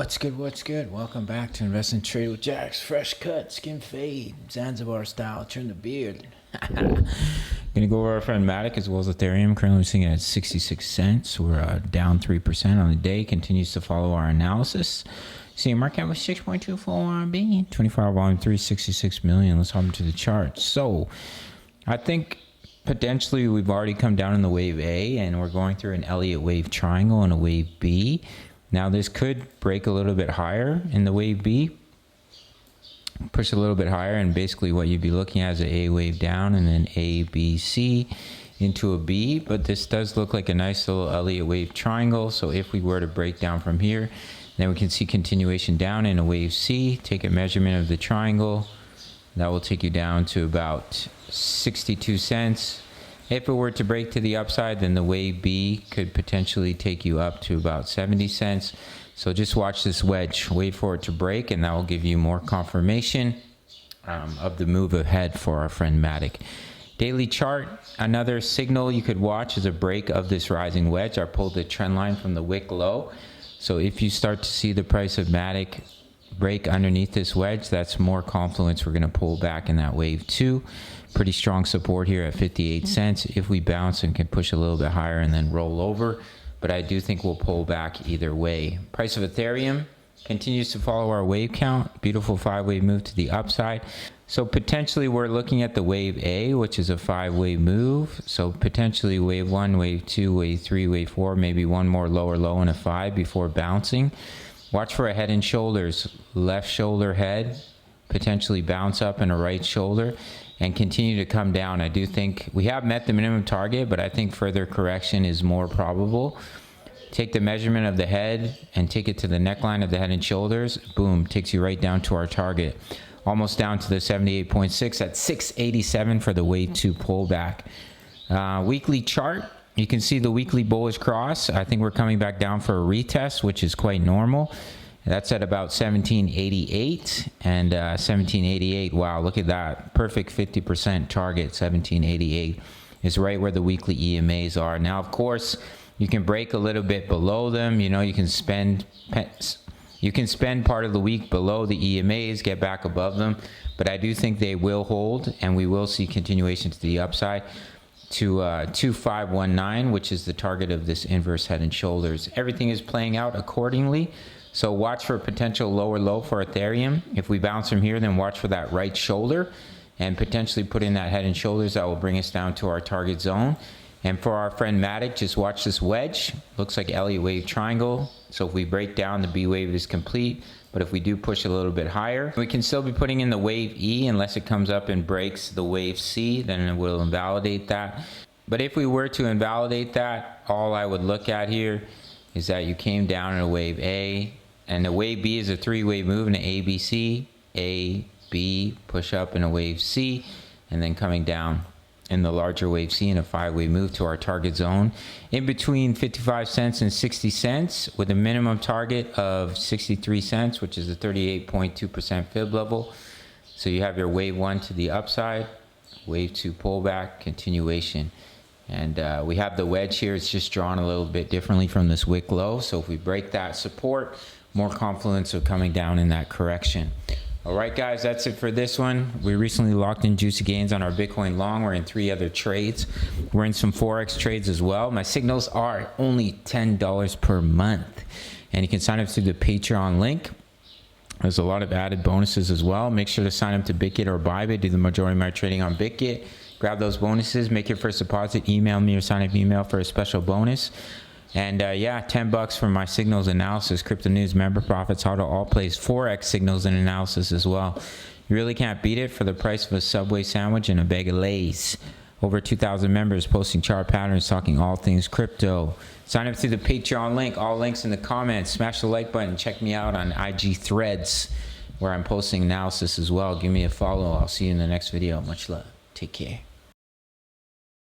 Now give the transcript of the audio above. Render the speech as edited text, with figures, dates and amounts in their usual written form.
What's good? What's good? Welcome back to Invest and Trade with Jaxx. Fresh cut, skin fade, Zanzibar style, trim the beard. Gonna go over our friend Matic as well as Ethereum. Currently sitting at 66 cents. We're down 3% on the day. Continues to follow our analysis. See, market cap was 6.24 RMB, 24-hour volume 366 million. Let's hop into the chart. So, I think potentially we've already come down in the wave A, and we're going through an Elliott wave triangle and a wave B. Now this could break a little bit higher in the wave B, push a little bit higher, and basically what you'd be looking at is an A wave down and then A, B, C into a B. But this does look like a nice little Elliott wave triangle. So if we were to break down from here, then we can see continuation down in a wave C. Take a measurement of the triangle. That will take you down to about 62 cents. If it were to break to the upside, then the wave B could potentially take you up to about 70 cents. So just watch this wedge, wait for it to break, and that will give you more confirmation of the move ahead for our friend Matic. Daily chart, another signal you could watch is a break of this rising wedge. I pulled the trend line from the wick low. So if you start to see the price of Matic break underneath this wedge, that's more confluence. We're going to pull back in that wave 2. Pretty strong support here at 58 cents. If we bounce and can push a little bit higher and then roll over, but I do think we'll pull back either way. Price of Ethereum continues to follow our wave count. Beautiful 5-wave move to the upside. So potentially we're looking at the wave A, which is a 5-wave move. So potentially wave 1, wave 2, wave 3, wave 4, maybe one more lower low and a 5 before bouncing. Watch for a head and shoulders, left shoulder head, potentially bounce up in a right shoulder and continue to come down. I do think we have met the minimum target, but I think further correction is more probable. Take the measurement of the head and take it to the neckline of the head and shoulders. Boom, takes you right down to our target. Almost down to the 78.6 at 687 for the wave 2 pullback. Weekly chart. You can see the weekly bullish cross. I think we're coming back down for a retest, which is quite normal. That's at about 1788 and 1788. Wow, look at that. Perfect 50% target. 1788 is right where the weekly EMAs are. Now, of course, you can break a little bit below them. You know, you can spend part of the week below the EMAs, get back above them. But I do think they will hold, and we will see continuation to the upside to 2519, which is the target of this inverse head and shoulders. Everything is playing out accordingly. So watch for a potential lower low for Ethereum. If we bounce from here, then watch for that right shoulder and potentially put in that head and shoulders. That will bring us down to our target zone. And for our friend Matic, just watch this wedge. Looks like Elliott wave triangle. So if we break down, the B wave is complete. But if we do push a little bit higher, we can still be putting in the wave E unless it comes up and breaks the wave C, then it will invalidate that. But if we were to invalidate that, all I would look at here is that you came down in a wave A, and the wave B is a 3-wave move in an ABC, A, B, push up in a wave C, and then coming down in the larger wave C in a 5-wave move to our target zone in between 55 cents and 60 cents with a minimum target of 63 cents, which is a 38.2% fib level. So you have your wave 1 to the upside, wave 2 pullback, continuation. And we have the wedge here. It's just drawn a little bit differently from this wick low. So if we break that support, more confluence of coming down in that correction. All right, guys, that's it for this one. We recently locked in juicy gains on our Bitcoin long. We're in 3 other trades. We're in some Forex trades as well. My signals are only $10 per month. And you can sign up through the Patreon link. There's a lot of added bonuses as well. Make sure to sign up to Bitget or Bybit. Do the majority of my trading on Bitget. Grab those bonuses. Make your first deposit. Email me or sign up email for a special bonus. And yeah, $10 for my signals analysis, crypto news, member profits, how to all plays Forex signals and analysis as well. You really can't beat it for the price of a Subway sandwich and a bag of Lay's. Over 2,000 members posting chart patterns, talking all things crypto. Sign up through the Patreon link. All links in the comments. Smash the like button. Check me out on IG Threads, where I'm posting analysis as well. Give me a follow. I'll see you in the next video. Much love. Take care.